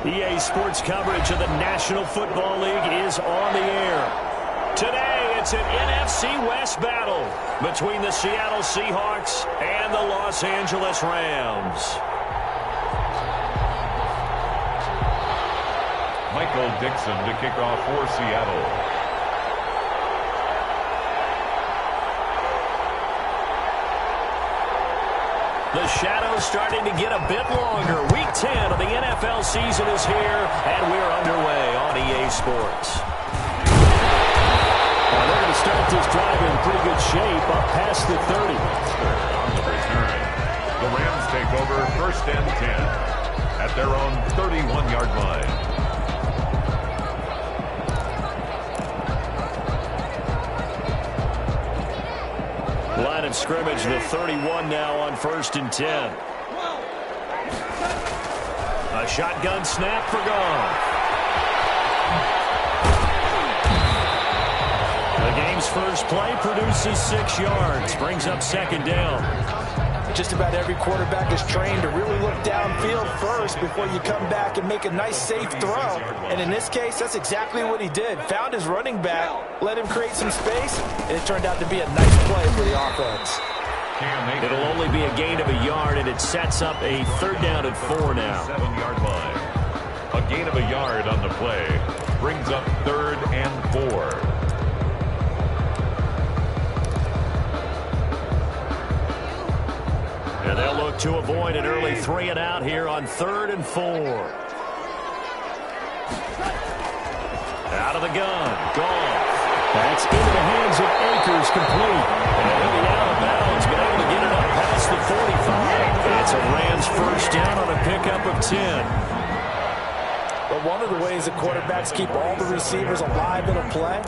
EA Sports coverage of the National Football League is on the air. Today, it's an NFC West battle between the Seattle Seahawks and the Los Angeles Rams. Michael Dixon to kick off for Seattle. The shadow's starting to get a bit longer. Week 10 of the NFL season is here, and we're underway on EA Sports. Well, they're going to start this drive in pretty good shape, up past the 30. On the return, the Rams take over 1st and 10 at their own 31-yard line. Line of scrimmage, the 31 now on 1st and 10. A shotgun snap for Goff. The game's first play produces 6 yards, brings up 2nd down. Just about every quarterback is trained to really look downfield first before you come back and make a nice, safe throw. And in this case, that's exactly what he did. Found his running back, let him create some space, and it turned out to be a nice play for the offense. It'll only be a gain of a yard, and it sets up a 3rd down and 4 now. 7-yard line. A gain of a yard on the play brings up 3rd and 4. And they'll look to avoid an early 3 and out here on 3rd and 4. Out of the gun. Goff. That's into the hands of Akers, complete. And he'll be out of bounds, but able to get it up past the 45. It's a Rams 1st down on a pickup of 10. But one of the ways that quarterbacks keep all the receivers alive in a play,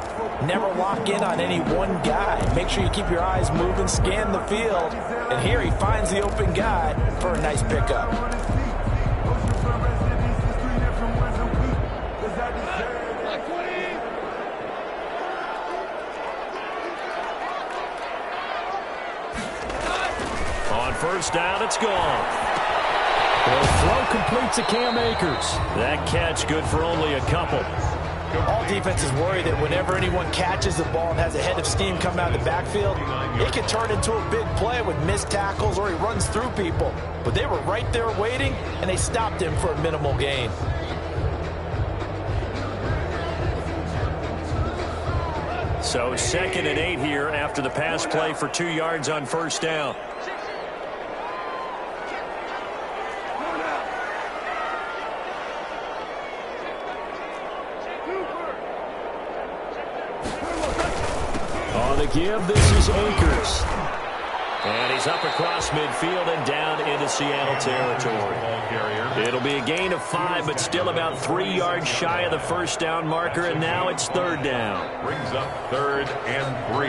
never lock in on any one guy. Make sure you keep your eyes moving, scan the field. And here he finds the open guy for a nice pickup. On 1st down, it's gone. The throw complete to Cam Akers. That catch good for only a couple. All defenses worry that whenever anyone catches the ball and has a head of steam come out of the backfield, it can turn into a big play with missed tackles or he runs through people. But they were right there waiting, and they stopped him for a minimal gain. So 2nd and 8 here after the pass play for 2 yards on 1st down. On the give, this is Akers. And he's up across midfield and down into Seattle territory. It'll be a gain of 5, but still about 3 yards shy of the 1st down marker, and now it's 3rd down. Brings up 3rd and 3.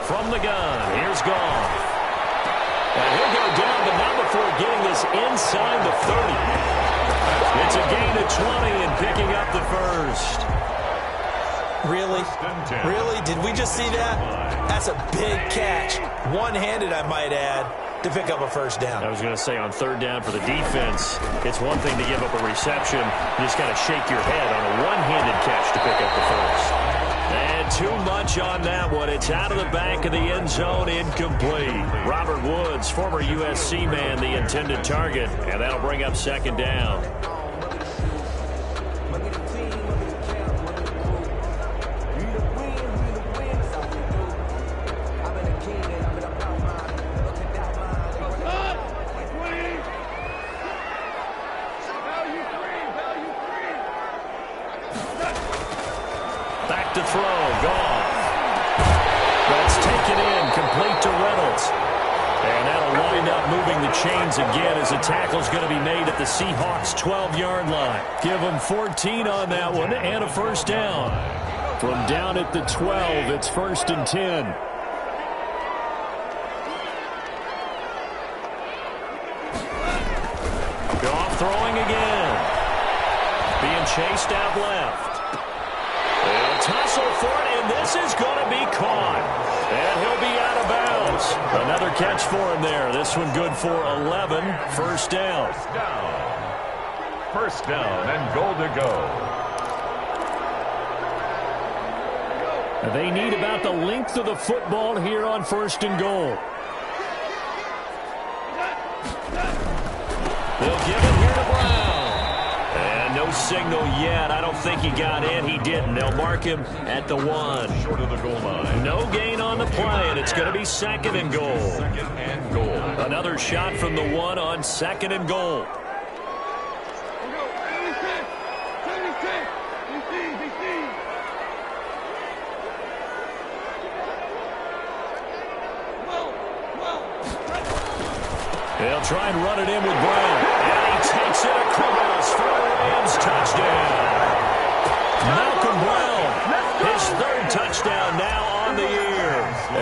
From the gun, here's Goff. And he'll go down, but not before getting this inside the 30. It's a gain of 20 and picking up the 1st. Really? Really? Did we just see that? That's a big catch. One-handed, I might add, to pick up a 1st down. I was going to say on 3rd down for the defense, it's one thing to give up a reception. You just got to shake your head on a one-handed catch to pick up the 1st. And too much on that one. It's out of the back of the end zone, incomplete. Robert Woods, former USC man, the intended target, and that'll bring up 2nd down. Back to throw, Goff. That's taken in, complete to Reynolds. And that'll wind up moving the chains again as the tackle's going to be made at the Seahawks' 12-yard line. Give them 14 on that one and a 1st down. From down at the 12, it's 1st and 10. Goff throwing again. Being chased out left. They'll tussle for it, and this is going to be caught. And he'll be out of bounds. Another catch for him there. This one good for 11. First down. First down and goal to go. They need about the length of the football here on first and goal. They'll give it here to Brown. And no signal yet. I don't think he got in. He didn't. They'll mark him at the 1. Short of the goal line. No gain on the play, and it's going to be second and goal. Second and goal. Another shot from the 1 on second and goal. They'll try and run it in with Brown. And he takes it across for a Rams touchdown. Malcolm Brown, his third touchdown now on the year.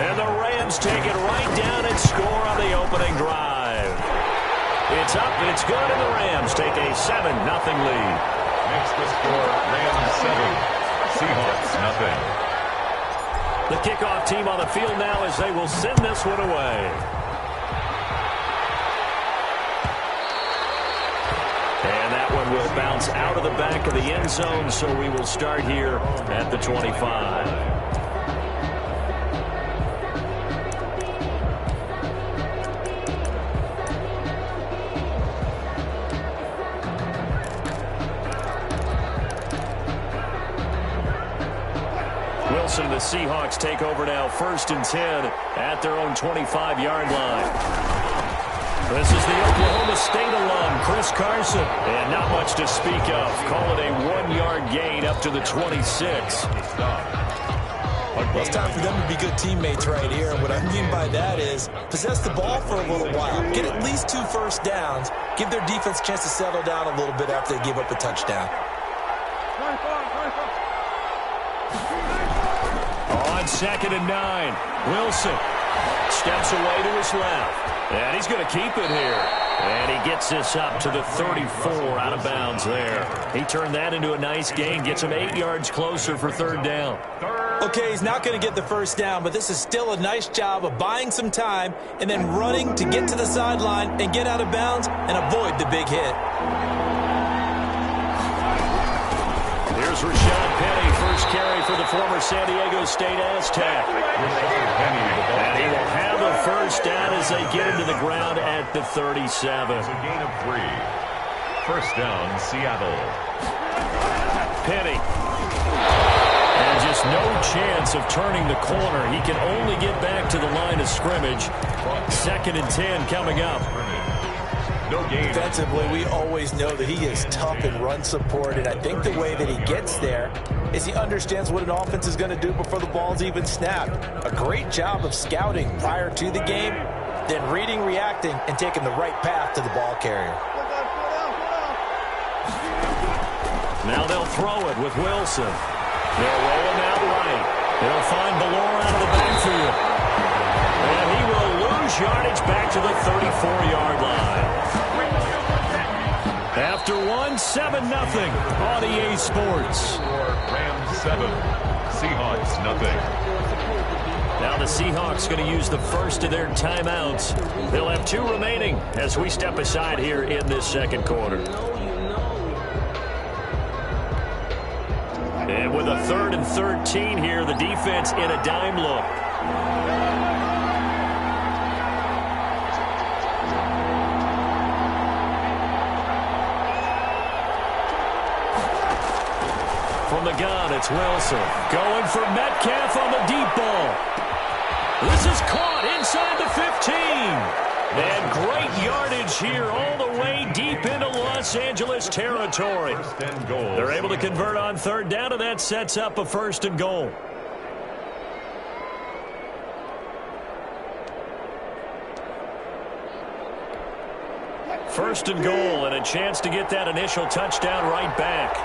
And the Rams take it right down and score on the opening drive. It's up, it's good, and the Rams take a 7-0 lead. Makes the score Rams 7, Seahawks nothing. The kickoff team on the field now as they will send this one away. And that one will bounce out of the back of the end zone, so we will start here at the 25. Wilson and the Seahawks take over now, 1st and 10 at their own 25-yard line. This is the Oklahoma State alum, Chris Carson. And not much to speak of. Call it a 1-yard gain up to the 26. Well, it's time for them to be good teammates right here. And what I mean by that is possess the ball for a little while. Get at least 2 first downs. Give their defense a chance to settle down a little bit after they give up a touchdown. On 2nd and 9, Wilson steps away to his left. And he's going to keep it here. And he gets this up to the 34 out of bounds there. He turned that into a nice gain. Gets him 8 yards closer for 3rd down. Okay, he's not going to get the first down, but this is still a nice job of buying some time and then running to get to the sideline and get out of bounds and avoid the big hit. Here's Rashad Penny, first carry for the former San Diego State Aztec. And he will have a first down as they get into the ground at the 37. It's a gain of 3. First down, Seattle. Penny. And just no chance of turning the corner. He can only get back to the line of scrimmage. 2nd and 10 coming up. No gain. Defensively, we always know that he is tough in run support, and I think the way that he gets there is he understands what an offense is going to do before the ball's even snapped. A great job of scouting prior to the game, then reading, reacting, and taking the right path to the ball carrier. Now they'll throw it with Wilson. They'll roll him out right. They'll find Ballore out of the backfield. And he will lose yardage back to the 34-yard line. After 1, 7-0 on EA Sports. Rams 7, Seahawks nothing. Now the Seahawks going to use the first of their timeouts. They'll have 2 remaining as we step aside here in this 2nd quarter. And with a 3rd and 13 here, the defense in a dime look. From the gun, it's Wilson. Going for Metcalf on the deep ball. This is caught inside the 15. And great yardage here all the way deep into Los Angeles territory. First and goal. They're able to convert on 3rd down, and that sets up a 1st and goal. First and goal, and a chance to get that initial touchdown right back.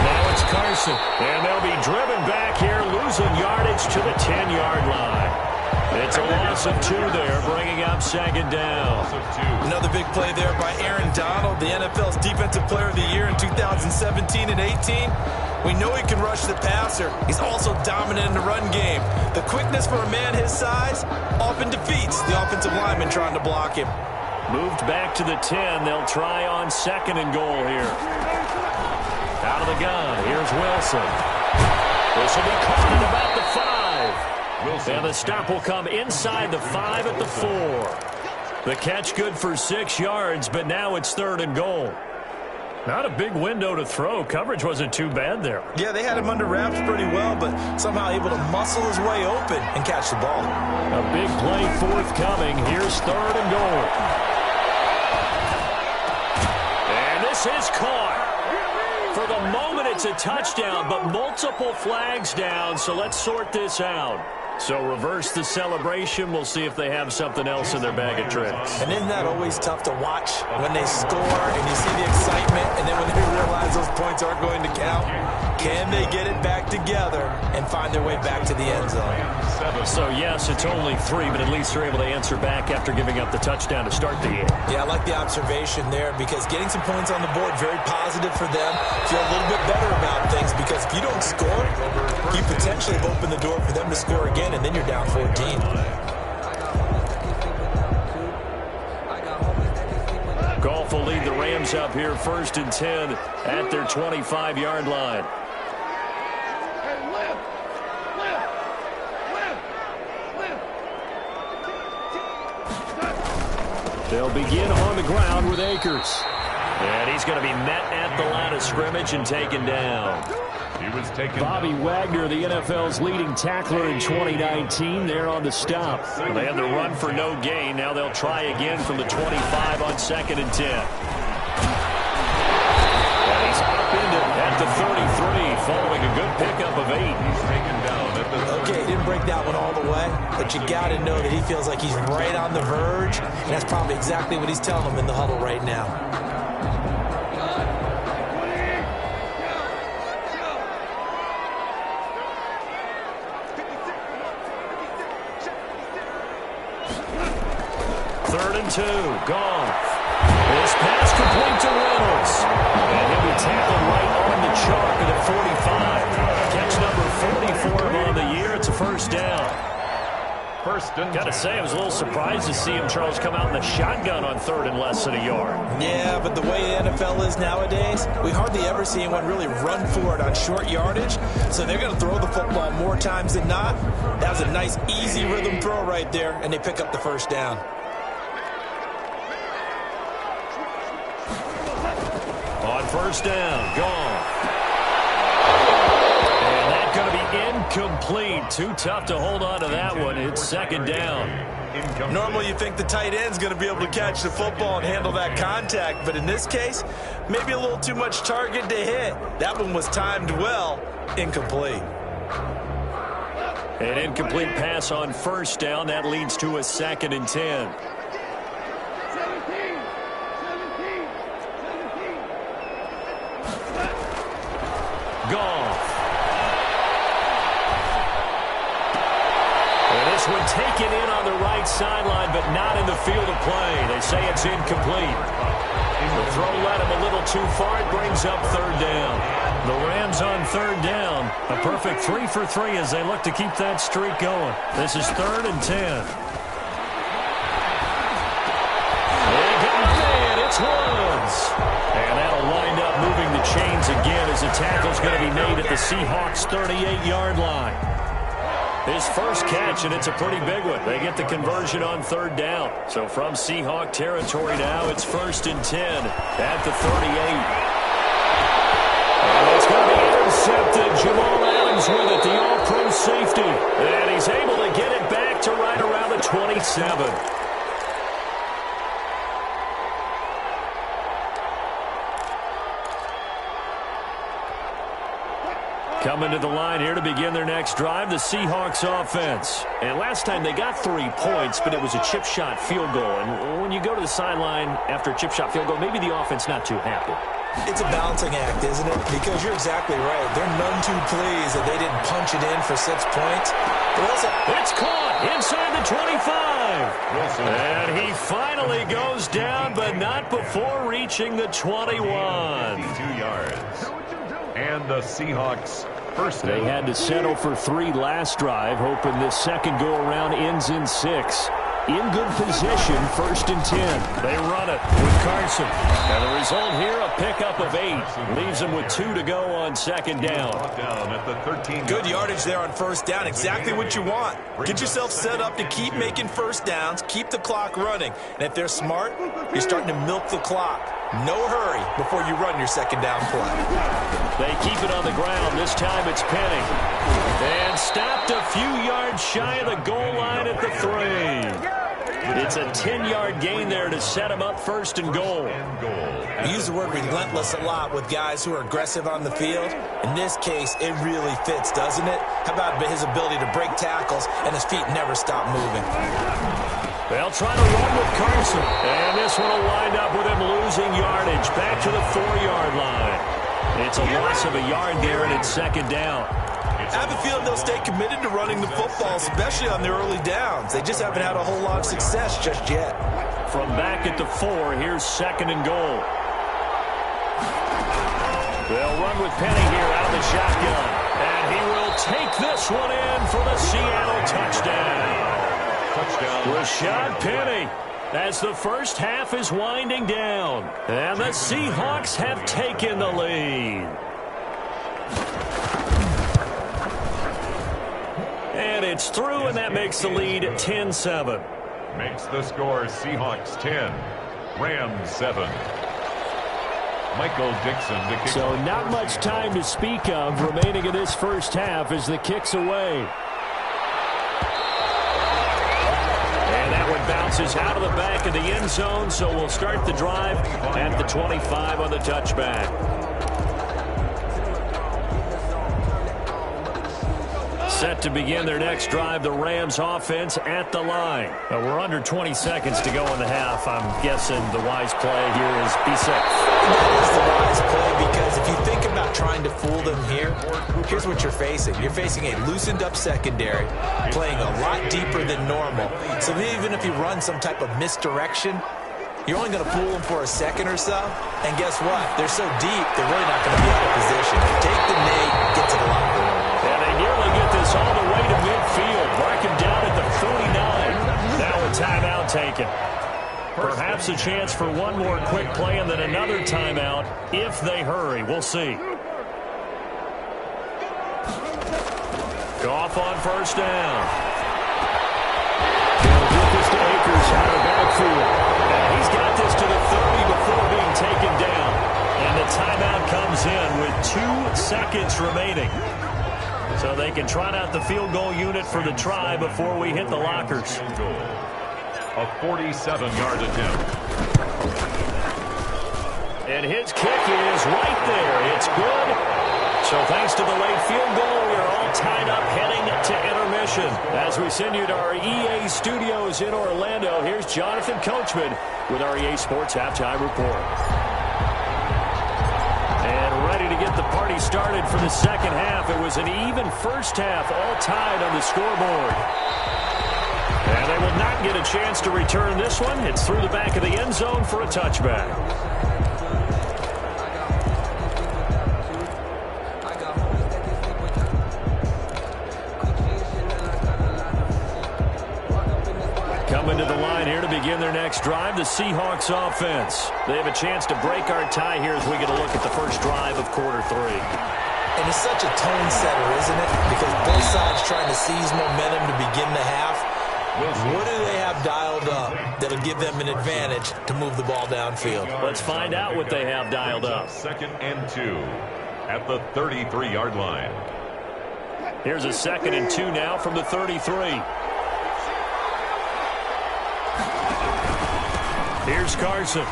Now it's Carson, and they'll be driven back here, losing yardage to the 10-yard line. It's It's a loss of 2 there, bringing up second down. Another big play there by Aaron Donald, the NFL's Defensive Player of the Year in 2017 and 18. We know he can rush the passer. He's also dominant in the run game. The quickness for a man his size often defeats the offensive lineman trying to block him. Moved back to the 10. They'll try on second and goal here. Out of the gun. Here's Wilson. This will be caught at about the 5. And the stop will come inside the 5 at the 4. The catch good for 6 yards, but now it's third and goal. Not a big window to throw. Coverage wasn't too bad there. Yeah, they had him under wraps pretty well, but somehow able to muscle his way open and catch the ball. A big play forthcoming. Here's third and goal. And this is caught. For the moment, it's a touchdown, but multiple flags down, so let's sort this out. So reverse the celebration. We'll see if they have something else in their bag of tricks. And isn't that always tough to watch when they score and you see the excitement, and then when they realize those points aren't going to count? Can they get it back together and find their way back to the end zone? So, yes, it's only 3, but at least they're able to answer back after giving up the touchdown to start the game. Yeah, I like the observation there because getting some points on the board, very positive for them. Feel a little bit better about things because if you don't score, you potentially have opened the door for them to score again, and then you're down 14. Goff will lead the Rams up here first and 10 at their 25-yard line. They'll begin on the ground with Akers. And he's going to be met at the line of scrimmage and taken down. He was taken Bobby down. Wagner, the NFL's leading tackler in 2019, there on the stop. They had the run for no gain. Now they'll try again from the 25 on second and 10. And he's upended at the 33 following a good pickup of 8. He's taken down at the 30. Okay, he didn't break that one all the way, but you got to know that he feels like he's right on the verge, and that's probably exactly what he's telling them in the huddle right now. Third and 2, Goff. This pass complete to Reynolds. And he'll be tackled right on the chalk at the 45. Catch number 44 on the year. It's a first down. First and Got to say, I was a little surprised to see him, Charles, come out in the shotgun on third and less than a yard. Yeah, but the way the NFL is nowadays, we hardly ever see anyone really run for it on short yardage, so they're going to throw the football more times than not. That was a nice, easy rhythm throw right there, and they pick up the first down. On first down, Goff. And that's going to be incomplete. Too tough to hold on to that one. It's second down. Normally you think the tight end's going to be able to catch the football and handle that contact, but in this case, maybe a little too much target to hit. That one was timed well, incomplete. An incomplete pass on first down. That leads to a second and 10. Goff. And this one taken in on the right sideline, but not in the field of play. They say it's incomplete. The throw led him a little too far. It brings up third down. The Rams on third down. A perfect 3 for 3 as they look to keep that streak going. This is third and 10. They got it. It's Woods. And that'll wind up moving the chains again as the tackle's going to be made at the Seahawks' 38-yard line. His first catch, and it's a pretty big one. They get the conversion on third down. So from Seahawk territory now, it's first and 10 at the 38. And it's going to be intercepted. Jamal Adams with it, the all-pro safety. And he's able to get it back to right around the 27. Coming to the line here to begin their next drive, the Seahawks offense. And last time they got 3 points, but it was a chip shot field goal. And when you go to the sideline after a chip shot field goal, maybe the offense not too happy. It's a balancing act, isn't it? Because you're exactly right. They're none too pleased that they didn't punch it in for 6 points. But also, it's caught. inside the 25. Wilson. And he finally goes down, but not before reaching the 21. 52 yards. And the Seahawks first. They had to settle for 3 last drive, hoping this second go-around ends in 6. In good position, 1st and 10. They run it with Carson. And the result here, a pickup of 8. Leaves them with 2 to go on 2nd down. Down at the 13. Good yardage there on 1st down. Exactly what you want. Get yourself set up to keep making 1st downs, keep the clock running. And if they're smart, you're starting to milk the clock. No hurry before you run your 2nd down play. They keep it on the ground. This time it's Penny. And stopped a few yards shy of the goal line at the 3. It's a 10-yard gain there to set him up 1st and goal. We use the word relentless a lot with guys who are aggressive on the field. In this case, it really fits, doesn't it? How about his ability to break tackles and his feet never stop moving? They'll try to run with Carson. And this one will wind up with him losing yardage back to the 4-yard line. It's a loss of a yard there, and it's 2nd down. I have a feeling they'll stay committed to running the football, especially on their early downs. They just haven't had a whole lot of success just yet. From back at the 4, here's 2nd and goal. They'll run with Penny here out of the shotgun. And he will take this one in for the Seattle touchdown. Rashad Penny, as the first half is winding down. And the Seahawks have taken the lead. And it's through, and that makes the lead 10-7. Makes the score Seahawks 10, Rams 7. Michael Dixon to kick. So not much time to speak of remaining in this first half as the kick's away. And that one bounces out of the back of the end zone, so we'll start the drive at the 25 on the touchback. Set to begin their next drive, the Rams offense at the line. We're under 20 seconds to go in the half. I'm guessing the wise play here is be safe. That is the wise play, because if you think about trying to fool them here, here's what you're facing. You're facing a loosened up secondary, playing a lot deeper than normal. So even if you run some type of misdirection, you're only going to fool them for a second or so. And guess what? They're so deep, they're really not going to be out of position. Take the knee, get to the locker room. And they nearly get this all the way to midfield. Mark him down at the 49. Now a timeout taken. Perhaps a chance for one more quick play and then another timeout if they hurry. We'll see. Goff on 1st down. He'll get this to Akers out of backfield. And he's got this to the 30 before being taken down. And the timeout comes in with 2 seconds remaining. So they can trot out the field goal unit for the try before we hit the lockers. A 47-yard attempt. And his kick is right there. It's good. So thanks to the late field goal, we're all tied up heading to intermission. As we send you to our EA studios in Orlando, here's Jonathan Coachman with our EA Sports Halftime Report. And ready to get the party started for the second half. It was an even first half, all tied on the scoreboard. And they will not get a chance to return this one. It's through the back of the end zone for a touchback. Coming to the line here to begin their next drive, the Seahawks offense. They have a chance to break our tie here as we get a look at the first drive of quarter 3. And it's such a tone setter, isn't it? Because both sides trying to seize momentum to begin the half. What do they have dialed up that'll give them an advantage to move the ball downfield? Let's find out what they have dialed up. 2nd and 2 at the 33-yard line. Here's a 2nd and 2 now from the 33. Here's Carson. And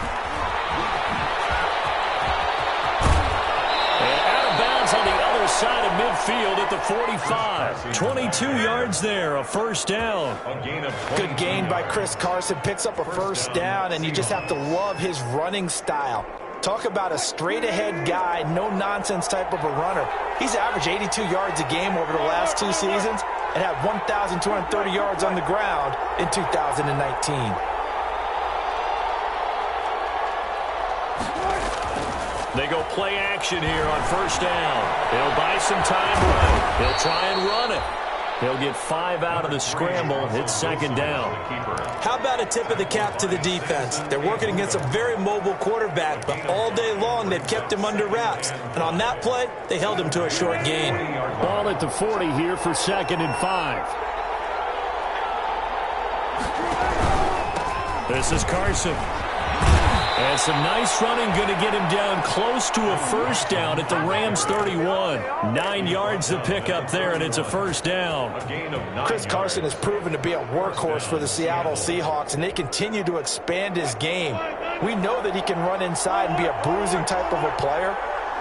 out of bounds on the other side of midfield at the 45. 22 yards there, a 1st down. Good gain by Chris Carson. Picks up a 1st down, and you just have to love his running style. Talk about a straight-ahead guy, no-nonsense type of a runner. He's averaged 82 yards a game over the last 2 seasons. and had 1,230 yards on the ground in 2019. They go play action here on first down. He'll buy some time running. He'll try and run it. He'll get 5 out of the scramble. It's second down. How about a tip of the cap to the defense? They're working against a very mobile quarterback, but all day long they've kept him under wraps. And on that play, they held him to a short gain. Ball at the 40 here for 2nd and 5. This is Carson. And some nice running, going to get him down close to a first down at the Rams 31. 9 yards to pick up there, and it's a first down. Chris Carson has proven to be a workhorse for the Seattle Seahawks, and they continue to expand his game. We know that he can run inside and be a bruising type of a player,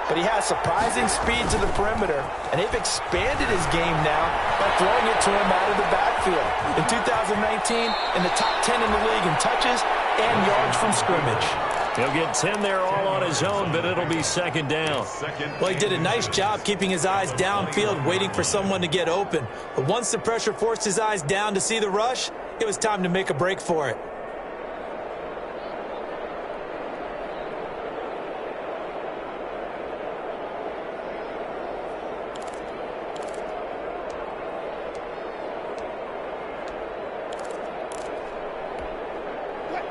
but he has surprising speed to the perimeter, and they've expanded his game now by throwing it to him out of the backfield. In 2019, in the top 10 in the league in touches and yards from scrimmage. He'll get 10 there all on his own, but it'll be second down. Well, he did a nice job keeping his eyes downfield, waiting for someone to get open. But once the pressure forced his eyes down to see the rush, it was time to make a break for it.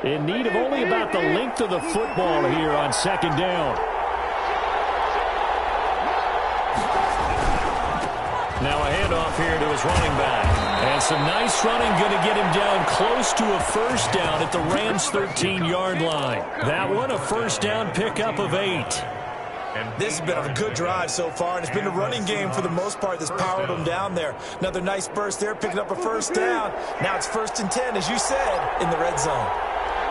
In need of only about the length of the football here on second down. Now a handoff here to his running back. And some nice running, going to get him down close to a first down at the Rams' 13-yard line. That one, a first down pickup of 8. This has been a good drive so far, and it's been a running game for the most part that's powered them down there. Another nice burst there, picking up a first down. Now it's 1st and 10, as you said, in the red zone.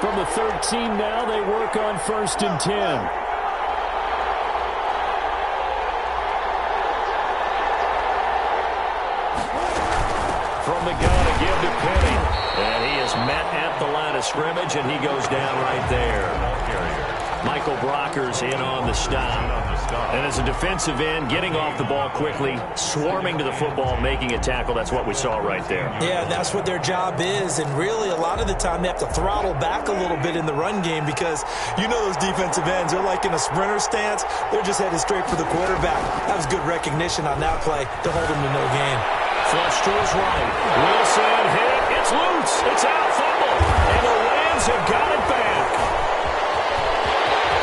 From the 13 now, they work on 1st and 10. From the gun, a give to Penny. And he is met at the line of scrimmage, and he goes down right there. Michael Brockers in on the stop. And as a defensive end, getting off the ball quickly, swarming to the football, making a tackle. That's what we saw right there. Yeah, that's what their job is. And really, a lot of the time, they have to throttle back a little bit in the run game because you know those defensive ends, they're like in a sprinter stance. They're just headed straight for the quarterback. That was good recognition on that play to hold him to no gain. Flush to his right. Wilson hit. It's loose. It's out. Fumble. And the Rams have got it back.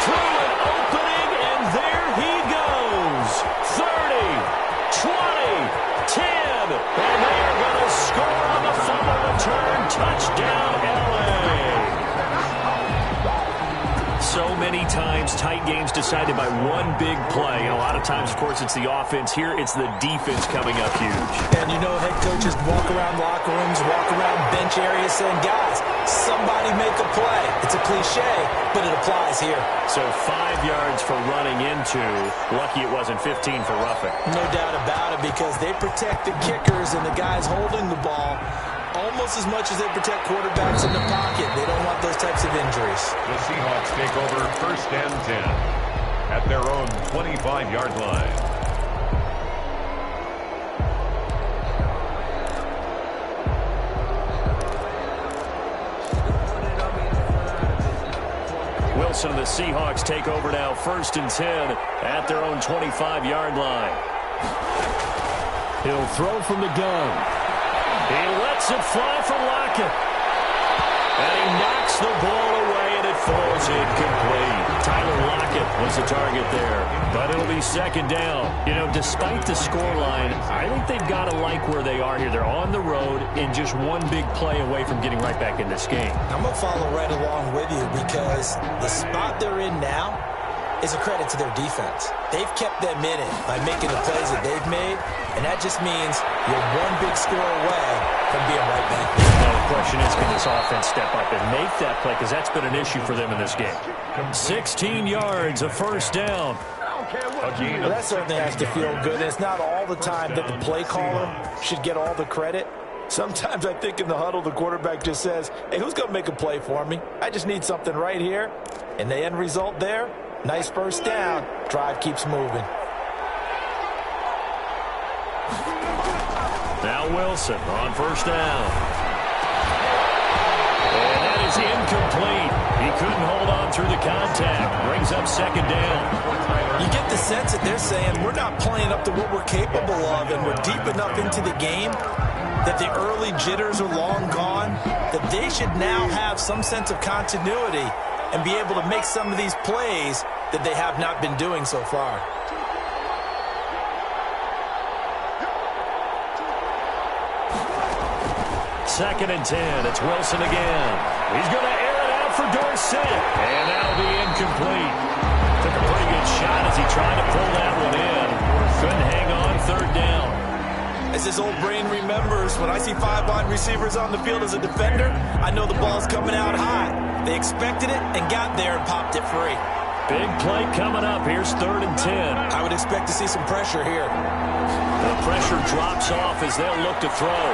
Through an opening, and there he goes. 30, 20, 10. And they are going to score on the fumble return. Touchdown, L.A. So many times, tight games decided by one big play. And a lot of times, of course, it's the offense. Here, it's the defense coming up huge. And you know, head coaches walk around locker rooms, walk around bench areas saying, guys, somebody make a play. It's a cliche, but it applies here. So 5 yards for running into. Lucky it wasn't 15 for roughing. No doubt about it, because they protect the kickers and the guys holding the ball almost as much as they protect quarterbacks in the pocket. They don't want those types of injuries. The Seahawks take over 1st and 10 at their own 25-yard line. Wilson and the Seahawks take over now 1st and 10 at their own 25-yard line. He'll throw from the gun. He lets it fly for Lockett. And he knocks the ball away, and it falls incomplete. Tyler Lockett was the target there. But it'll be second down. You know, despite the scoreline, I think they've got to like where they are here. They're on the road and just one big play away from getting right back in this game. I'm going to follow right along with you because the spot they're in now is a credit to their defense. They've kept them in it by making the plays that they've made, and that just means you're one big score away from being right back there. Now the question is, can this offense step up and make that play? Because that's been an issue for them in this game. 16 yards, a first down. Well, that certainly has to feel good. And it's not all the time that the play caller should get all the credit. Sometimes I think in the huddle, the quarterback just says, hey, who's going to make a play for me? I just need something right here. And the end result there, nice first down. Drive keeps moving. Now Wilson on first down. And that is incomplete. He couldn't hold on through the contact. Brings up second down. You get the sense that they're saying we're not playing up to what we're capable of, and we're deep enough into the game that the early jitters are long gone, that they should now have some sense of continuity and be able to make some of these plays that they have not been doing so far. Second and 10. It's Wilson again. He's going to air it out for Dorsett. And that'll be incomplete. Took a pretty good shot as he tried to pull that one in. Couldn't hang on third down. As his old brain remembers, when I see 5 wide receivers on the field as a defender, I know the ball's coming out high. They expected it and got there and popped it free. Big play coming up. Here's third and 10. I would expect to see some pressure here. The pressure drops off as they'll look to throw.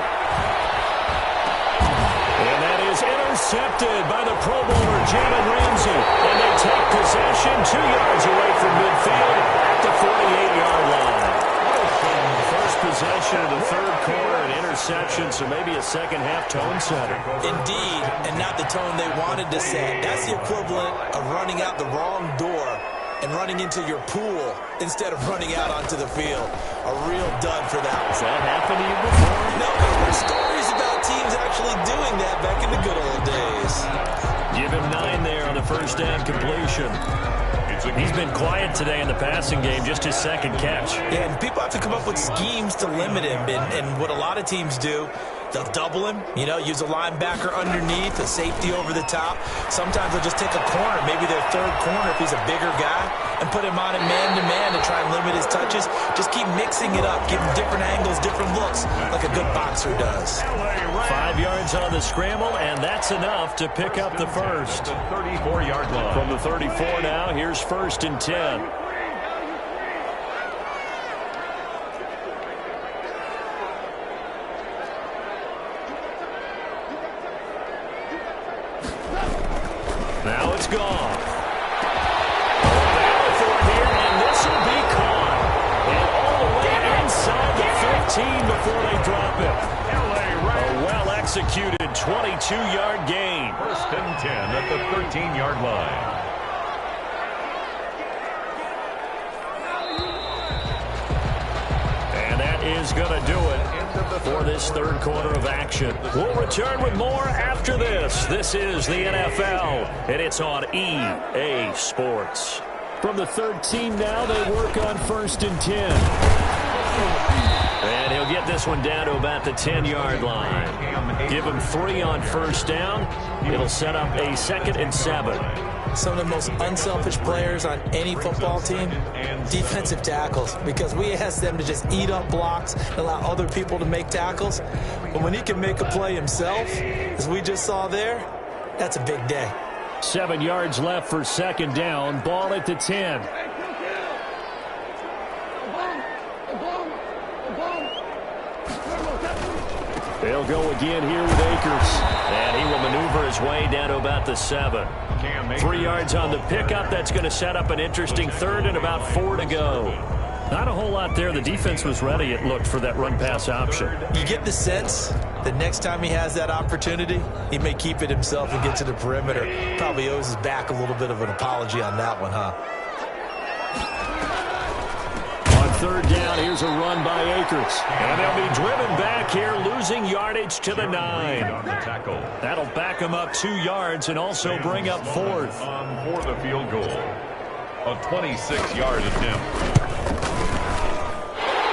And that is intercepted by the Pro Bowler, Jalen Ramsey. And they take possession 2 yards away from midfield at the 48-yard line. First possession of the third quarter, an interception, so maybe a second-half tone setter. Indeed, and not the tone they wanted to set. That's the equivalent of running out the wrong door and running into your pool instead of running out onto the field. A real dud for that. Has that happened to you before? No, there were stories about teams actually doing that back in the good old days. Give him 9 there on the first down completion. He's been quiet today in the passing game, just his second catch. Yeah, and people have to come up with schemes to limit him, and what a lot of teams do, they'll double him, use a linebacker underneath, a safety over the top. Sometimes they'll just take a corner, maybe their third corner if he's a bigger guy, and put him on a man-to-man to try and limit his touches. Just keep mixing it up, give him different angles, different looks, like a good boxer does. 5 yards on the scramble, and that's enough to pick up the first. 34-yard line. From the 34 now, here's first and 10. Now it's gone. Battle for it here, and this will be caught. And all the way inside the 15 before they drop it. A well-executed 22-yard gain. First and 10 at the 13-yard line. And that is going to do it for this third quarter of action. We'll return with more after this. This is the NFL, and it's on EA Sports. From the 13 now, they work on first and 10. And he'll get this one down to about the 10-yard line. Give him 3 on first down. It'll set up a 2nd and 7. Some of the most unselfish players on any football team, defensive tackles, because we ask them to just eat up blocks and allow other people to make tackles. But when he can make a play himself, as we just saw there, that's a big day. 7 yards left for second down. Ball at the 10. They'll go again here with Akers. And he will maneuver his way down to about the 7. 3 yards on the pickup. That's going to set up an interesting third and about 4 to go. Not a whole lot there. The defense was ready, it looked, for that run-pass option. You get the sense that next time he has that opportunity, he may keep it himself and get to the perimeter. Probably owes his back a little bit of an apology on that one, huh? Third down, here's a run by Akers. And they'll be driven back here, losing yardage to the 9. That'll back them up 2 yards and also bring up 4th. For the field goal. A 26-yard attempt.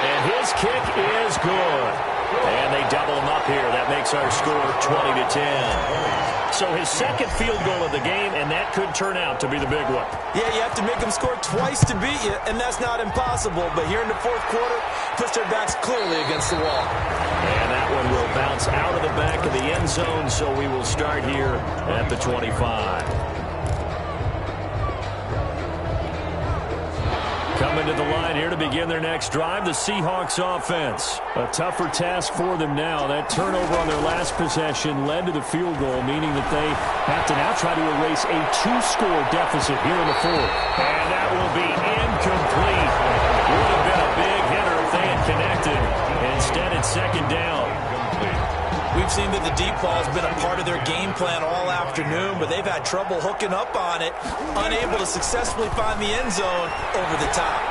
And his kick is good. And they double him up here. That makes our score 20-10. So his second field goal of the game, and that could turn out to be the big one. Yeah, you have to make them score twice to beat you, and that's not impossible. But here in the fourth quarter, push their backs clearly against the wall. And that one will bounce out of the back of the end zone, so we will start here at the 25. Coming to the line here to begin their next drive, the Seahawks offense. A tougher task for them now. That turnover on their last possession led to the field goal, meaning that they have to now try to erase a 2-score deficit here in the fourth. And that will be incomplete. Would have been a big hitter if they had connected. Instead, it's second down. We've seen that the deep ball has been a part of their game plan all afternoon, but they've had trouble hooking up on it, unable to successfully find the end zone over the top.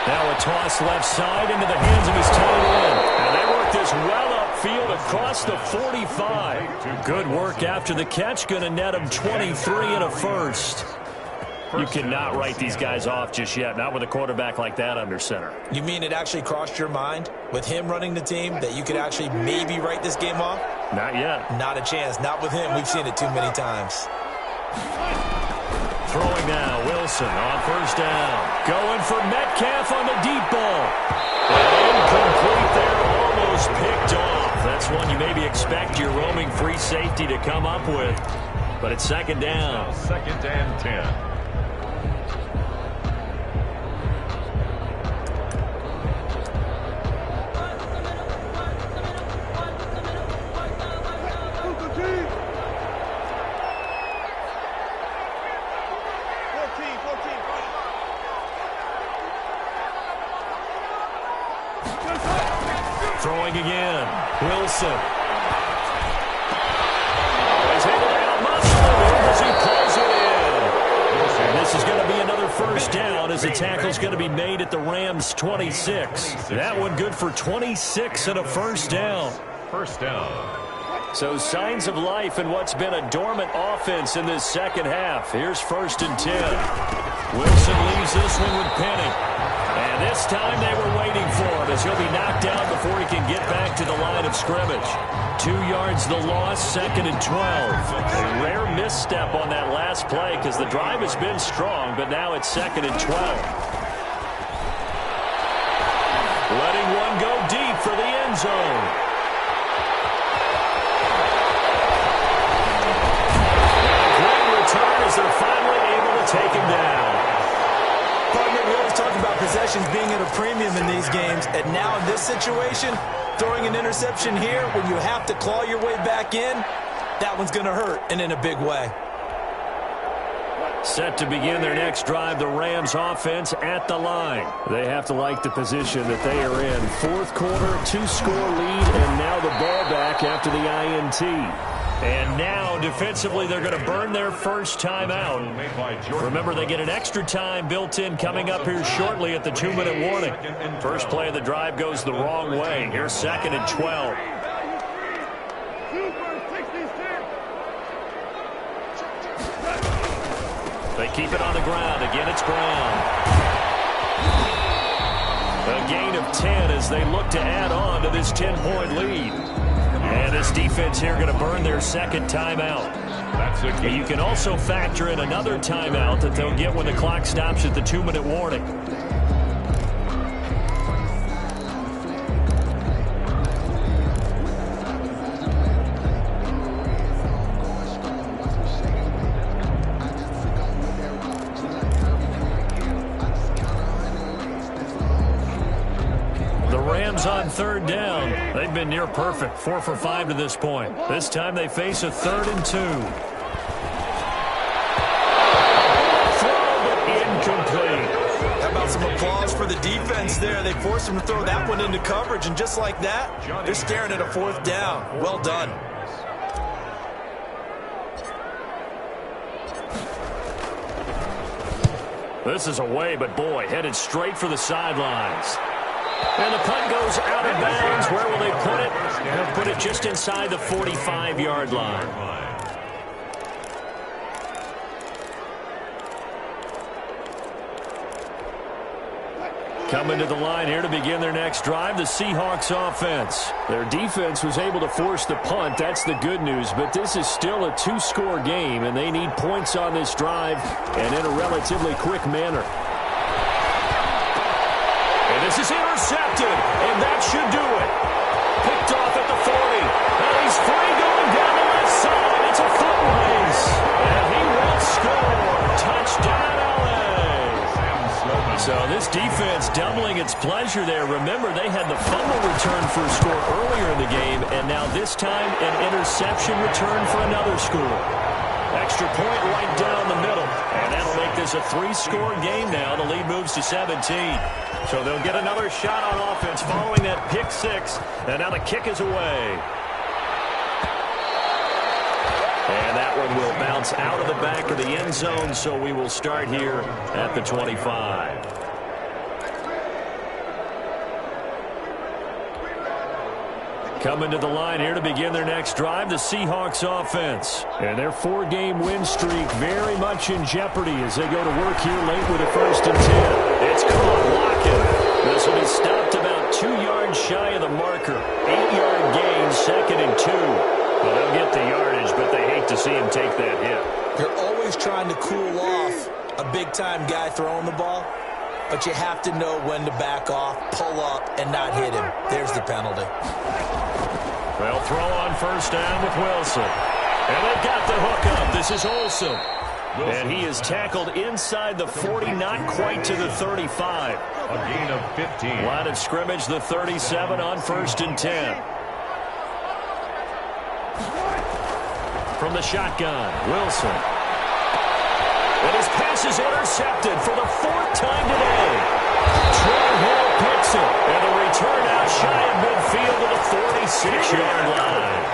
Now a toss left side into the hands of his tight end. And they work this well upfield across the 45. Good work after the catch. Going to net him 23 and a first. You cannot write these guys off just yet, not with a quarterback like that under center. You mean it actually crossed your mind with him running the team that you could actually maybe write this game off? Not yet. Not a chance. Not with him. We've seen it too many times. Throwing now, Wilson on first down. Going for Metcalf on the deep ball. Incomplete there, almost picked off. That's one you maybe expect your roaming free safety to come up with. But it's second down. Second and 10. Throwing again. Wilson. He's able to out-muscle him as he pulls it in. And this is going to be another first down as the tackle's going to be made at the Rams' 26. That one good for 26 and a first down. First down. So signs of life in what's been a dormant offense in this second half. Here's first and 10. Wilson leaves this one with Penny. And this time they were waiting for him as he'll be knocked down before he can get back to the line of scrimmage. 2 yards the loss, second and 12. A rare misstep on that last play because the drive has been strong, but now it's second and 12. Letting one go deep for the end zone. Great return as they're finally able to take him down. Partner, we always talk about possessions being at a premium in these games, and now in this situation, throwing an interception here when you have to claw your way back in, that one's going to hurt, and in a big way. Set to begin their next drive, the Rams offense at the line. They have to like the position that they are in. Fourth quarter, 2-score lead, and now the ball back after the INT. And now, defensively, they're going to burn their first time out. Remember, they get an extra time built in coming up here shortly at the 2-minute warning. First play of the drive goes the wrong way. Here's second and 12. They keep it on the ground. Again, it's Brown. A gain of 10 as they look to add on to this 10-point lead. And this defense here going to burn their second timeout. You can also factor in another timeout that they'll get when the clock stops at the 2-minute warning. On third down, they've been near perfect, 4 for 5 to this point. This time they face a 3rd and 2. Throw, but incomplete. How about some applause for the defense there? They forced him to throw that one into coverage, and just like that, they're staring at a 4th down. Well done. This is away, but boy, headed straight for the sidelines. And the punt goes out of bounds. Where will they put it? They'll put it just inside the 45-yard line. Coming to the line here to begin their next drive, the Seahawks offense. Their defense was able to force the punt. That's the good news. But this is still a 2-score game, and they need points on this drive and in a relatively quick manner. And this is intercepted, and that should do it. Picked off at the 40. And he's free going down the left side. It's a foot race. And he will score. Touchdown, LA. So this defense doubling its pleasure there. Remember, they had the fumble return for a score earlier in the game, and now this time an interception return for another score. Extra point right down the middle, and that'll make is a 3-score game now. The lead moves to 17. So they'll get another shot on offense following that pick six. And now the kick is away. And that one will bounce out of the back of the end zone, so we will start here at the 25. Coming to the line here to begin their next drive, the Seahawks offense. And their 4-game win streak very much in jeopardy as they go to work here late with a 1st and 10. It's caught. Lockett. This will be stopped about 2 yards shy of the marker. 8-yard gain, 2nd and 2. Well, they'll get the yardage, but they hate to see him take that hit. They're always trying to cool off a big-time guy throwing the ball, but you have to know when to back off, pull up, and not hit him. There's the penalty. They'll throw on 1st down with Wilson. And they've got the hook up. This is Olsen. And he is tackled inside the 40, not quite to the 35. A gain of 15. Line of scrimmage, the 37 on 1st and 10. From the shotgun, Wilson. And his pass is intercepted for the 4th time today. Troy Hill picks it. And the return out shy of midfield to the 46-yard line.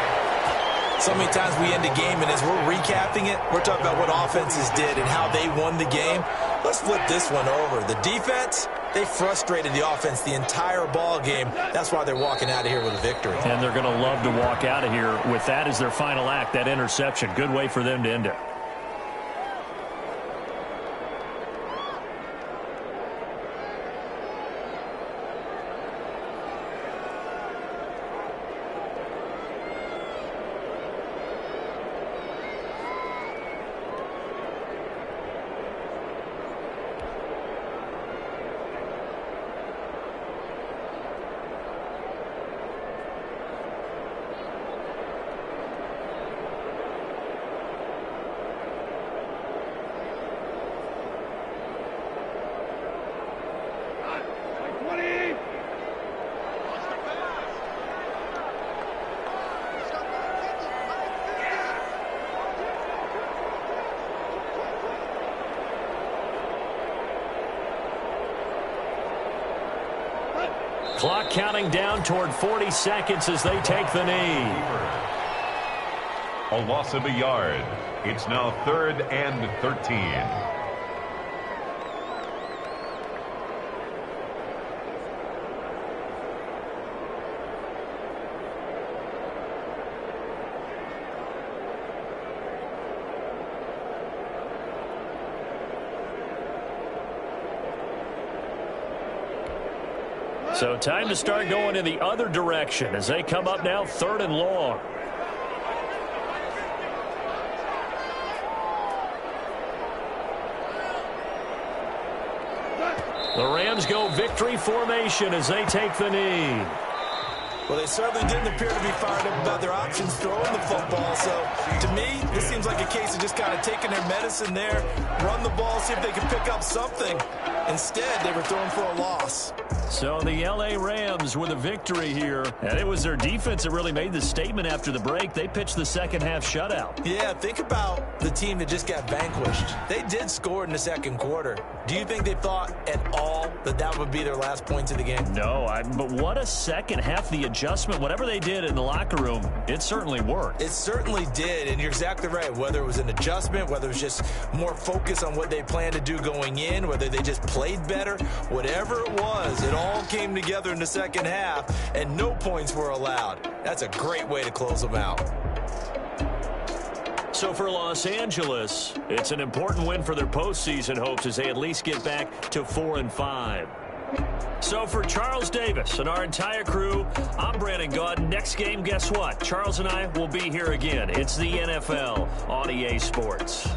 So many times we end a game, and as we're recapping it, we're talking about what offenses did and how they won the game. Let's flip this one over. The defense, they frustrated the offense the entire ball game. That's why they're walking out of here with a victory. And they're going to love to walk out of here with that as their final act, that interception. Good way for them to end it. Clock counting down toward 40 seconds as they take the knee. A loss of a yard. It's now 3rd and 13. So time to start going in the other direction as they come up now 3rd and long. The Rams go victory formation as they take the knee. Well, they certainly didn't appear to be fired up about their options throwing the football. So, to me, this seems like a case of just kind of taking their medicine there, run the ball, see if they can pick up something. Instead, they were throwing for a loss. So the L.A. Rams with a victory here. And it was their defense that really made the statement after the break. They pitched the second-half shutout. Yeah, think about the team that just got vanquished. They did score in the 2nd quarter. Do you think they thought at all that that would be their last points of the game? No, but what a second half. The adjustment, whatever they did in the locker room, it certainly worked. It certainly did, and you're exactly right. Whether it was an adjustment, whether it was just more focus on what they planned to do going in, whether they just played better, whatever it was, it all came together in the 2nd half, and no points were allowed. That's a great way to close them out. So for Los Angeles, it's an important win for their postseason hopes as they at least get back to 4-5. So for Charles Davis and our entire crew, I'm Brandon Gaudin. Next game, guess what? Charles and I will be here again. It's the NFL on EA Sports.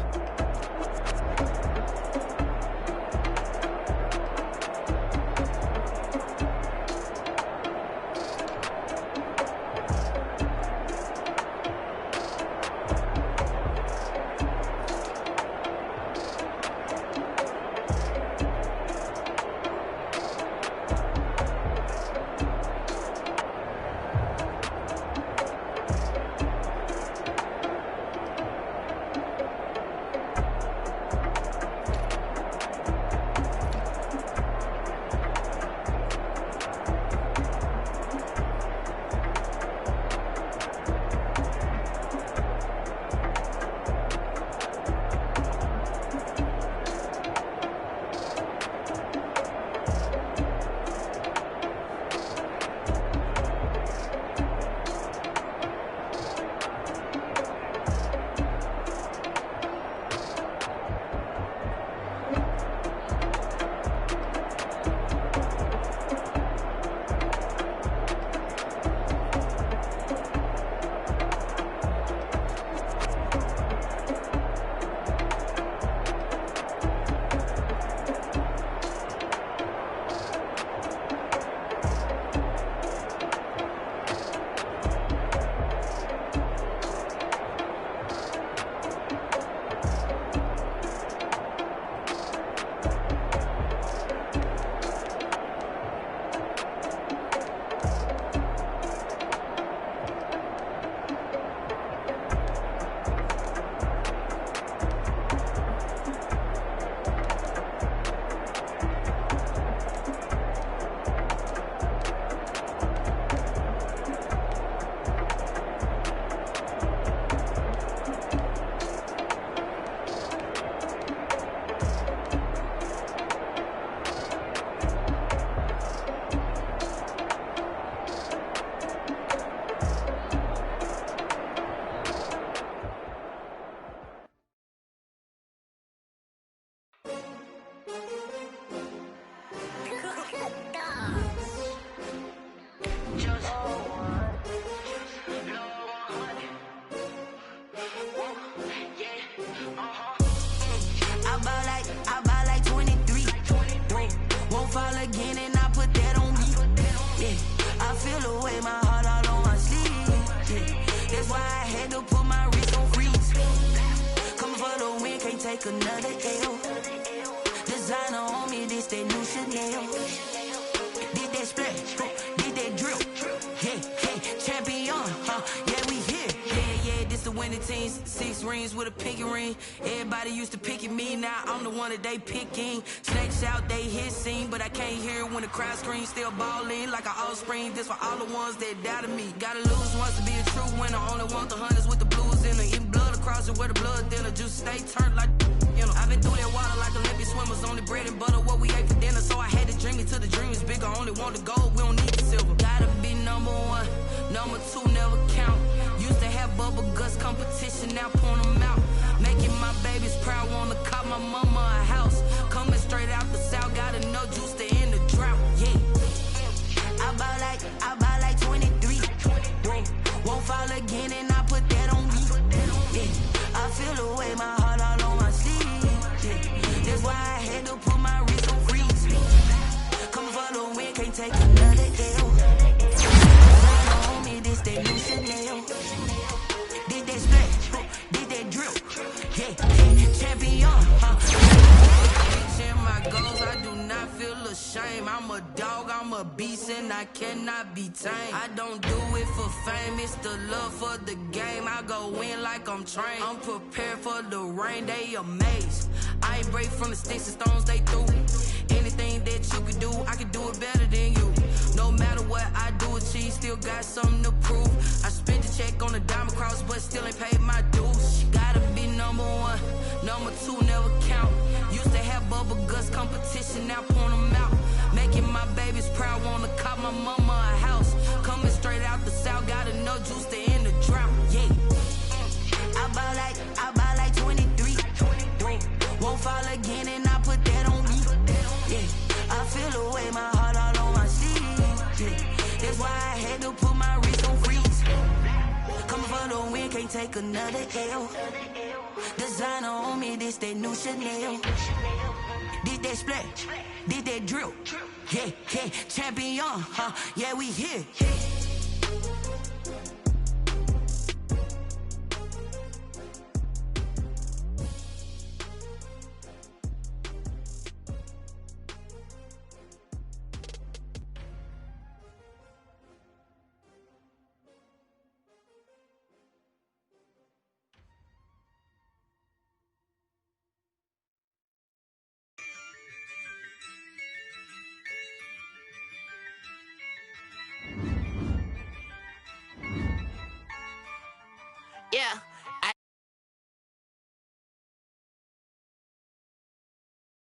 why I had to put my wrist on freeze. Coming for the win, can't take another L. Designer on me, this that new Chanel. Did that splash, did that drill. Yeah, champion, yeah, we here. Yeah, this the winning team. 6 rings with a pinky ring. Everybody used to picking me, now I'm the one that they picking. Snakes out, they hit scene, but I can't hear it when the crowd screams. Still balling like an offspring. This for all the ones that doubted me. Gotta lose once to be a true winner. Only want the hunters with the blues in it. Eating blood across it where the blood thinner. Just stay turned like, you know. I've been through that water like Olympic swimmers. Only bread and butter, what we ate for dinner. So I had to dream it till the dream is bigger. Only want the gold, we don't need the silver. Gotta be number 1, number 2 never count. Used to have bubble guts competition, now point them out. Making my babies proud, wanna cop my mama a house. Coming straight out the south, got enough juice to end the drought. Yeah, I buy like 23. Whoa, won't fall again, and I put that on me. Yeah, I feel the way, my heart all on my sleeve. Yeah, that's why I had to put my wrist on freeze. Coming for the win, can't take another L. On me, this that new Chanel. Did that splash, did that drill. Yeah, champion, reaching my goals, I do not feel ashamed. I'm a dog, I'm a beast, and I cannot be tamed. I don't do it for fame, it's the love for the game. I go in like I'm trained. I'm prepared for the rain, they amazed. I ain't break from the sticks and stones they threw. Anything that you can do, I can do it better than you. No matter what I do, achieve, still got something to prove. I spent the check on the diamond cross, but still ain't paid my dues. Gotta be number 1, number 2 never count. Used to have bubble guts competition, now point them out. Making my babies proud, wanna cop my mama a house. Coming straight out the south, got enough juice to end the drought. Yeah, I buy like 23. Won't fall again, and I put that on me. Yeah, I feel the way, my heart all on my sleeve. Yeah, that's why I had to put my wrist on freeze. Coming for the win, can't take another L. Designer on me, this that new Chanel. Did that splash, did that drill. Yeah, champion, yeah, we here.